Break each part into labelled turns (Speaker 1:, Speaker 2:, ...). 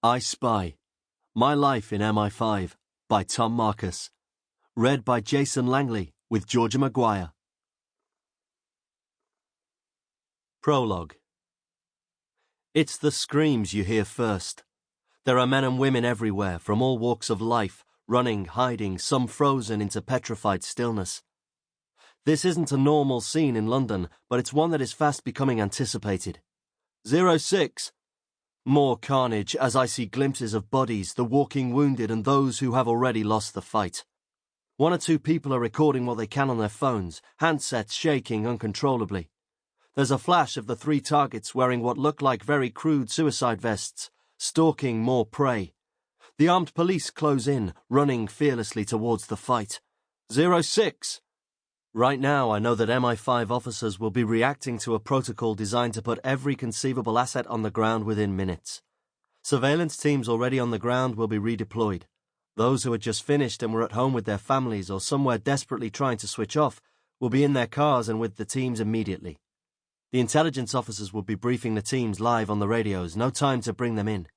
Speaker 1: I Spy, My Life in MI5 by Tom Marcus. Read by Jason Langley with Georgia Maguire. Prologue. It's the screams you hear first. There are men and women everywhere, from all walks of life, running, hiding, some frozen into petrified stillness. This isn't a normal scene in London, but it's one that is fast becoming anticipated. 06. More carnage as I see glimpses of bodies, the walking wounded and those who have already lost the fight. One or two people are recording what they can on their phones, handsets shaking uncontrollably. There's a flash of the three targets wearing what look like very crude suicide vests, stalking more prey. The armed police close in, running fearlessly towards the fight. 06. Right now, I know that MI5 officers will be reacting to a protocol designed to put every conceivable asset on the ground within minutes. Surveillance teams already on the ground will be redeployed. Those who had just finished and were at home with their families or somewhere desperately trying to switch off will be in their cars and with the teams immediately. The intelligence officers will be briefing the teams live on the radios, no time to bring them in.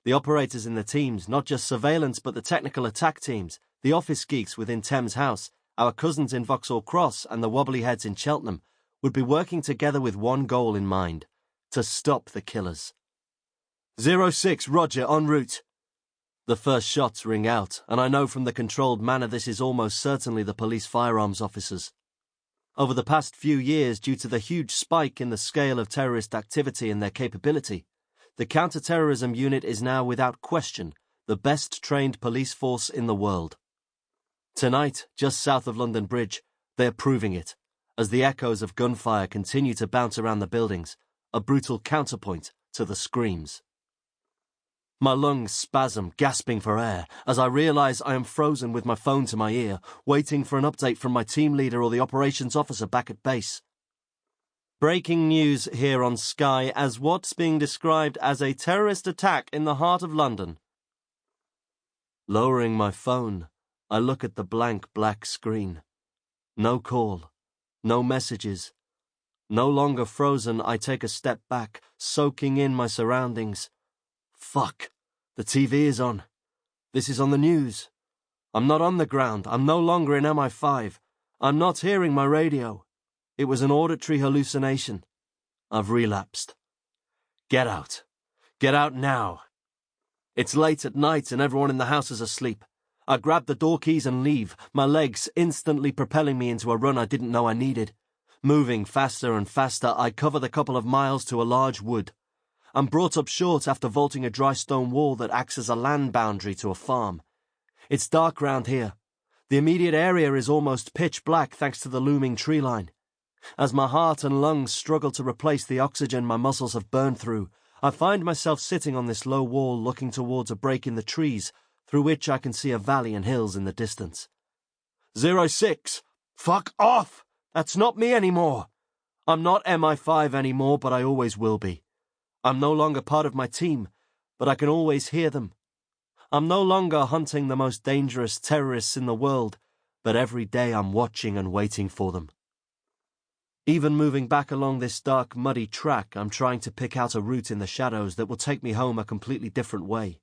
Speaker 1: The operators in the teams, not just surveillance but the technical attack teams, the office geeks within Thames House, our cousins in Vauxhall Cross and the wobbly heads in Cheltenham, would be working together with one goal in mind: to stop the killers. 06, Roger, en route. The first shots ring out, and I know from the controlled manner this is almost certainly the police firearms officers. Over the past few years, due to the huge spike in the scale of terrorist activity and their capability, the counter-terrorism unit is now, without question, the best-trained police force in the world. Tonight, just south of London Bridge, they're proving it, as the echoes of gunfire continue to bounce around the buildings, a brutal counterpoint to the screams. My lungs spasm, gasping for air, as I realise I am frozen with my phone to my ear, waiting for an update from my team leader or the operations officer back at base. Breaking news here on Sky as what's being described as a terrorist attack in the heart of London. Lowering my phone, I look at the blank black screen. No call, no messages. No longer frozen, I take a step back, soaking in my surroundings. Fuck, the TV is on. This is on the news. I'm not on the ground. I'm no longer in MI5. I'm not hearing my radio. It was an auditory hallucination. I've relapsed. Get out. Get out now. It's late at night and everyone in the house is asleep. I grab the door keys and leave, my legs instantly propelling me into a run I didn't know I needed. Moving faster and faster, I cover the couple of miles to a large wood. I'm brought up short after vaulting a dry stone wall that acts as a land boundary to a farm. It's dark round here. The immediate area is almost pitch black thanks to the looming tree line. As my heart and lungs struggle to replace the oxygen my muscles have burned through, I find myself sitting on this low wall looking towards a break in the trees, through which I can see a valley and hills in the distance. 06! Fuck off! That's not me anymore! I'm not MI5 anymore, but I always will be. I'm no longer part of my team, but I can always hear them. I'm no longer hunting the most dangerous terrorists in the world, but every day I'm watching and waiting for them. Even moving back along this dark, muddy track, I'm trying to pick out a route in the shadows that will take me home a completely different way.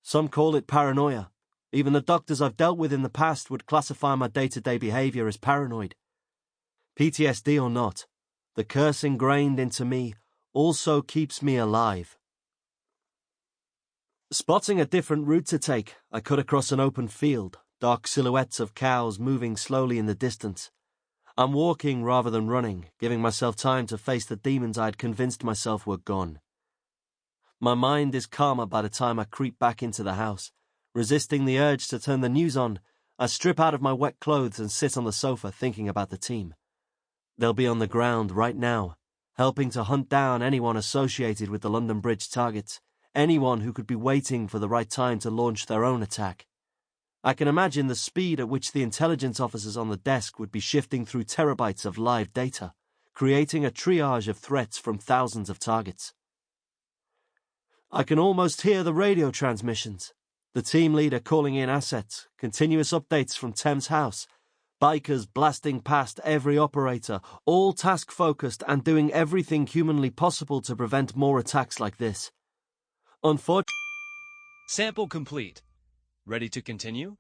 Speaker 1: Some call it paranoia. Even the doctors I've dealt with in the past would classify my day-to-day behaviour as paranoid. PTSD or not, the curse ingrained into me also keeps me alive. Spotting a different route to take, I cut across an open field, dark silhouettes of cows moving slowly in the distance. I'm walking rather than running, giving myself time to face the demons I had convinced myself were gone. My mind is calmer by the time I creep back into the house. Resisting the urge to turn the news on, I strip out of my wet clothes and sit on the sofa thinking about the team. They'll be on the ground right now, helping to hunt down anyone associated with the London Bridge targets, anyone who could be waiting for the right time to launch their own attack. I can imagine the speed at which the intelligence officers on the desk would be shifting through terabytes of live data, creating a triage of threats from thousands of targets. I can almost hear the radio transmissions. The team leader calling in assets, continuous updates from Thames House, bikers blasting past every operator, all task-focused and doing everything humanly possible to prevent more attacks like this. Unfortunately,
Speaker 2: Sample complete. Ready to continue?